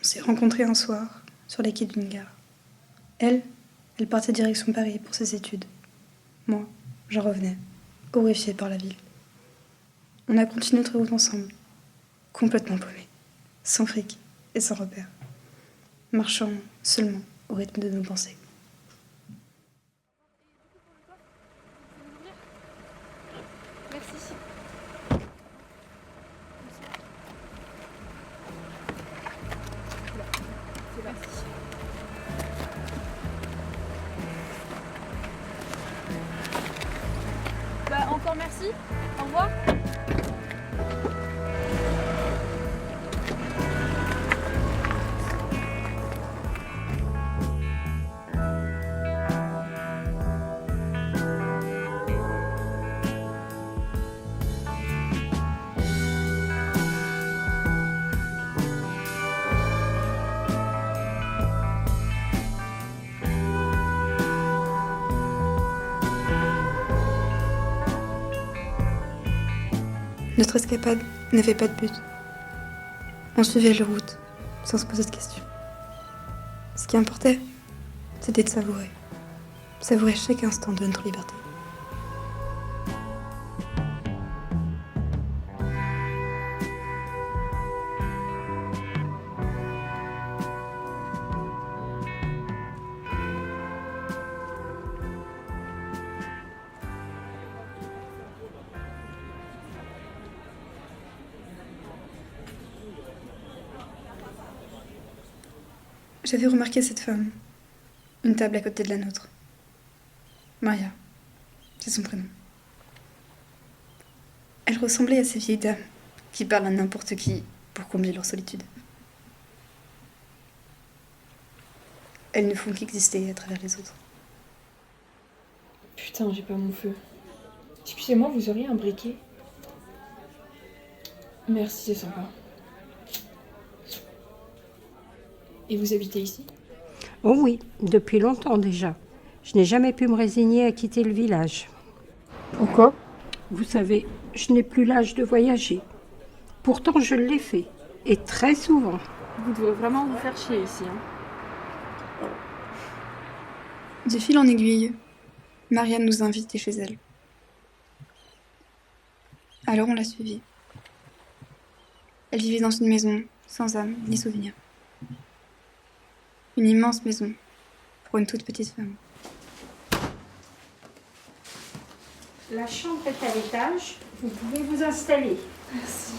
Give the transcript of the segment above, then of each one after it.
On s'est rencontrés un soir, sur les quais d'une gare. Elle partait direction Paris pour ses études. Moi, j'en revenais, horrifiée par la ville. On a continué notre route ensemble, complètement paumés, sans fric et sans repère, marchant seulement au rythme de nos pensées. Merci. Merci. Bah encore merci. Au revoir. Notre escapade n'avait pas de but. On suivait la route, sans se poser de questions. Ce qui importait, c'était de savourer. Savourer chaque instant de notre liberté. J'avais remarqué cette femme, une table à côté de la nôtre. Maria, c'est son prénom. Elle ressemblait à ces vieilles dames qui parlent à n'importe qui pour combler leur solitude. Elles ne font qu'exister à travers les autres. Putain, j'ai pas mon feu. Excusez-moi, vous auriez un briquet? Merci, c'est sympa. Et vous habitez ici? Oh oui, depuis longtemps déjà. Je n'ai jamais pu me résigner à quitter le village. Pourquoi? Vous savez, je n'ai plus l'âge de voyager. Pourtant, je l'ai fait, et très souvent. Vous devez vraiment vous faire chier ici. Hein. De fil en aiguille, Marianne nous a invités chez elle. Alors on l'a suivie. Elle vivait dans une maison sans âme ni souvenir. Une immense maison pour une toute petite femme. La chambre est à l'étage, vous pouvez vous installer. Merci.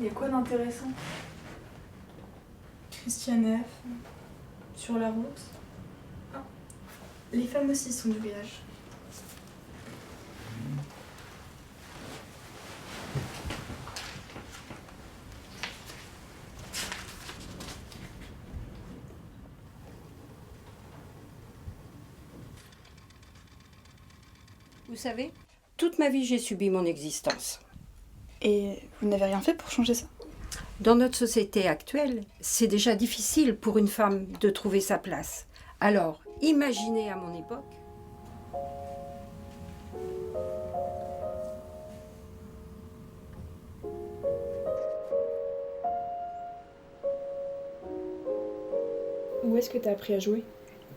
Il y a quoi d'intéressant? Christiane F. Sur la route. Ah. Les femmes aussi sont du village. Vous savez, toute ma vie, j'ai subi mon existence. Et vous n'avez rien fait pour changer ça? Dans notre société actuelle, c'est déjà difficile pour une femme de trouver sa place. Alors, imaginez à mon époque. Où est-ce que t'as appris à jouer?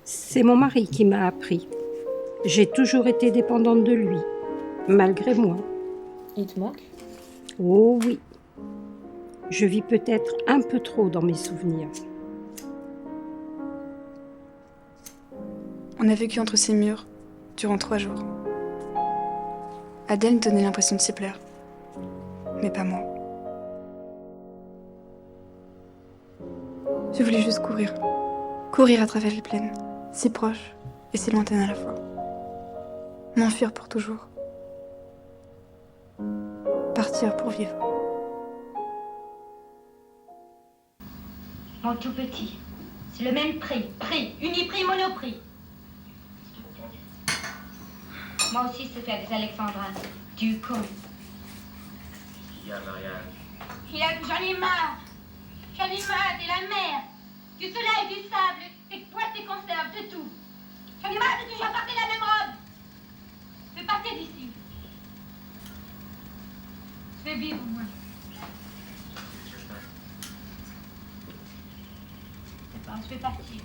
C'est mon mari qui m'a appris. J'ai toujours été dépendante de lui, malgré moi. Il te manque? Oh oui. Je vis peut-être un peu trop dans mes souvenirs. On a vécu entre ces murs, durant 3 jours. Adèle donnait l'impression de s'y plaire, mais pas moi. Je voulais juste courir. Courir à travers les plaines, si proches et si lointaines à la fois. M'enfuir pour toujours. Partir pour vivre. Mon tout petit, c'est le même prix. Prix, uniprix, monoprix. Moi aussi, je sais faire des alexandrins. Du con. Il y a Marianne. J'en ai marre. J'en ai marre de la mer, du soleil, du sable, des poils, des conserves, de tout. J'en ai marre de toujours porter la même robe. Je vais partir d'ici. Je vais vivre, moi. C'est pas, je vais partir.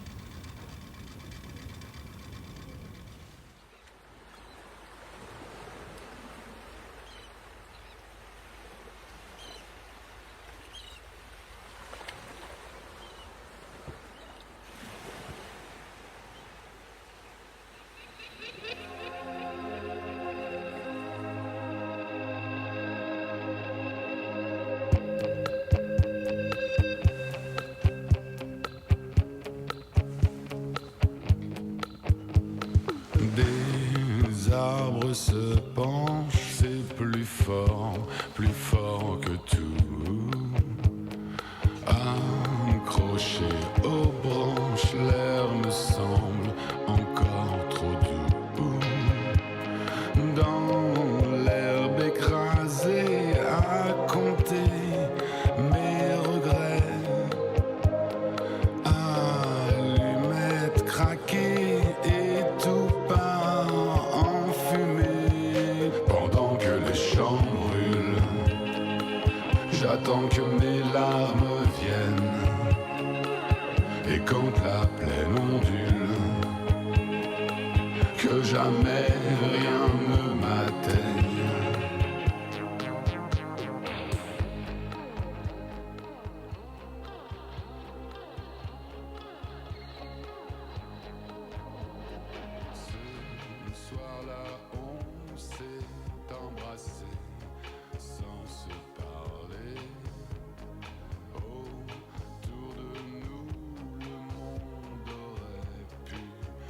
Des arbres se penchent, c'est plus fort que tout. Accroché aux branches, l'air me semble encore trop doux. Dans l'herbe écrasée, à compter mes regrets. Allumettes craquées et tout part en fumée. Pendant que les champs brûlent, j'attends que mes larmes viennent. Et quand la plaine ondule, que jamais rien ne m'atteigne. Ce soir-là, on s'est embrassé sans se parler. Autour de nous, le monde aurait pu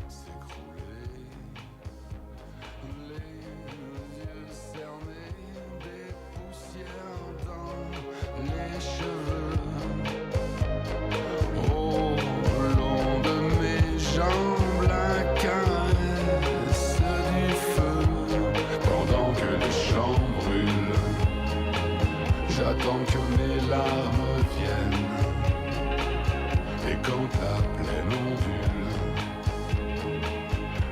s'écrouler. Les yeux cernés, des poussières dans les cheveux. Au long de mes jambes, la caresse du feu. Pendant que les champs brûlent, j'attends que mes larmes viennent. Et quand la plaine ondule,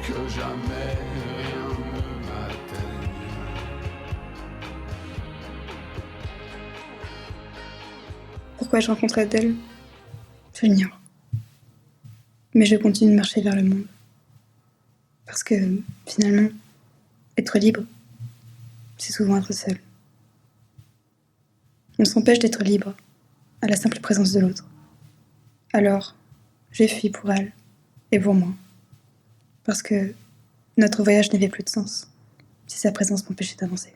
que jamais rien ne m'atteigne. Pourquoi je rencontre Adèle ? Je l'ignore. Mais je continue de marcher vers le monde. Parce que, finalement, être libre, c'est souvent être seul. On s'empêche d'être libre à la simple présence de l'autre. Alors, j'ai fui pour elle et pour moi. Parce que notre voyage n'avait plus de sens si sa présence m'empêchait d'avancer.